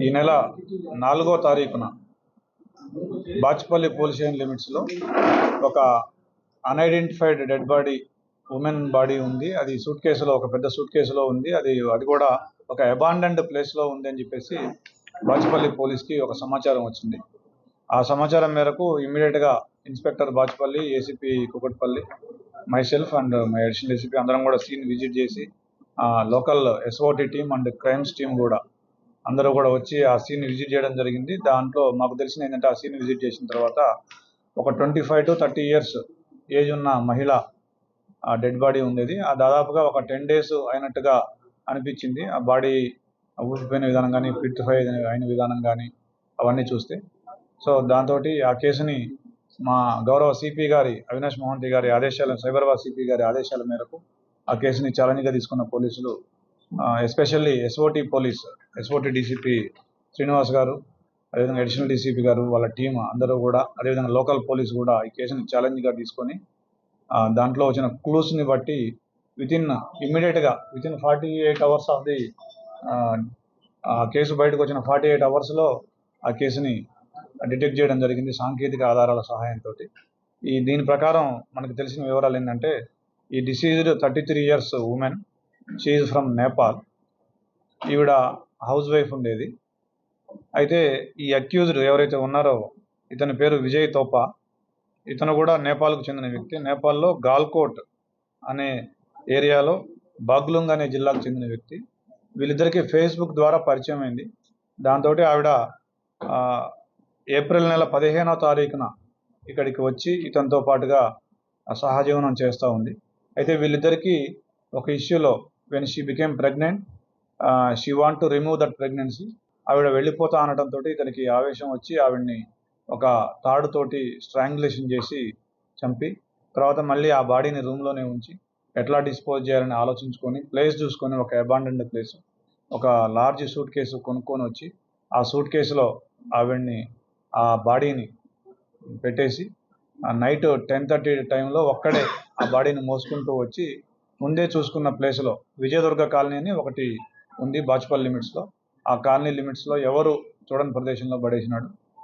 ఈ నెల 4వ తారీఖున బాచ్పల్లి పోలీస్ స్టేషన్ లిమిట్స్లో ఒక unidentified dead body, women body ఉంది. అది సూట్ కేసులో, ఒక పెద్ద సూట్ కేసులో ఉంది. అది కూడా ఒక అబాండన్డ్ ప్లేస్లో ఉంది అని చెప్పేసి బాచ్పల్లి పోలీస్కి ఒక సమాచారం వచ్చింది. ఆ సమాచారం మేరకు ఇమ్మీడియట్గా inspector Bachupally, ACP Kukatpally, myself and my additional ACP అందరం కూడా సీన్ విజిట్ చేసి local SOT team and crimes team కూడా అందరూ కూడా వచ్చి ఆ సీన్ విజిట్ చేయడం జరిగింది. దాంట్లో మాకు తెలిసిన ఏంటంటే, ఆ సీన్ విజిట్ చేసిన తర్వాత ఒక 25 to 30 years ఏజ్ ఉన్న మహిళ ఆ డెడ్ బాడీ ఉండేది. ఆ దాదాపుగా ఒక 10 days అయినట్టుగా అనిపించింది. ఆ బాడీ ఊపిపోయిన విధానం కానీ, పిట్టిఫై అయిన విధానం కానీ అవన్నీ చూస్తే. సో దాంతో ఆ కేసుని మా గౌరవ సిపి గారి అవినాష్ మోహంతి గారి ఆదేశాల, సైబరాబాద్ సిపి గారి ఆదేశాల మేరకు ఆ కేసుని ఛాలెంజ్గా తీసుకున్న పోలీసులు, ఎస్పెషల్లీ ఎస్ఓటీ డీసీపీ శ్రీనివాస్ గారు, అదేవిధంగా అడిషనల్ డీసీపీ గారు, వాళ్ళ టీం అందరూ కూడా, అదేవిధంగా లోకల్ పోలీసు కూడా ఈ కేసుని ఛాలెంజ్గా తీసుకొని దాంట్లో వచ్చిన క్లూస్ని బట్టి ఇమ్మీడియట్గా with in 48 hours of the case బయటకు వచ్చిన 48 hours ఆ కేసుని డిటెక్ట్ చేయడం జరిగింది సాంకేతిక ఆధారాల సహాయంతో. దీని ప్రకారం మనకు తెలిసిన వివరాలు ఏంటంటే, ఈ deceased 33 years women, she is from Nepal. ఈవిడ హౌస్ వైఫ్ ఉండేది. అయితే ఈ అక్యూజ్డ్ ఎవరైతే ఉన్నారో ఇతని పేరు విజయ్ తోపా. ఇతను కూడా నేపాల్కు చెందిన వ్యక్తి. నేపాల్లో గాల్కోట్ అనే ఏరియాలో బాగ్లుంగ్ అనే జిల్లాకు చెందిన వ్యక్తి. వీళ్ళిద్దరికీ ఫేస్బుక్ ద్వారా పరిచయం అయింది. దాంతో ఆవిడ ఏప్రిల్ నెల 15వ తారీఖున ఇక్కడికి వచ్చి ఇతనితో పాటుగా సహజీవనం చేస్తూ ఉంది. అయితే వీళ్ళిద్దరికీ ఒక ఇష్యూలో, when she became pregnant, she want to remove that pregnancy. ఆవిడ వెళ్ళిపోతా అనడంతో ఇతనికి ఆవేశం వచ్చి ఆవిడ్ని ఒక తాడుతోటి స్ట్రాంగులేషన్ చేసి చంపి, తర్వాత మళ్ళీ ఆ బాడీని రూమ్లోనే ఉంచి ఎట్లా డిస్పోజ్ చేయాలని ఆలోచించుకొని ప్లేస్ చూసుకొని ఒక అబాండన్డ్ ప్లేస్, ఒక లార్జ్ సూట్ కేసు కొనుక్కొని వచ్చి ఆ సూట్ కేసులో ఆవిడ్ని, ఆ బాడీని పెట్టేసి నైట్ 10:30 టైంలో ఒక్కడే ఆ బాడీని మోసుకుంటూ వచ్చి ముందే చూసుకున్న ప్లేస్లో, విజయదుర్గ కాలనీ అని ఒకటి ఉంది బాచ్పల్లి లిమిట్స్లో, ఆ కాలనీ లిమిట్స్లో ఎవరు చూడని ప్రదేశంలో పడేసినాడు.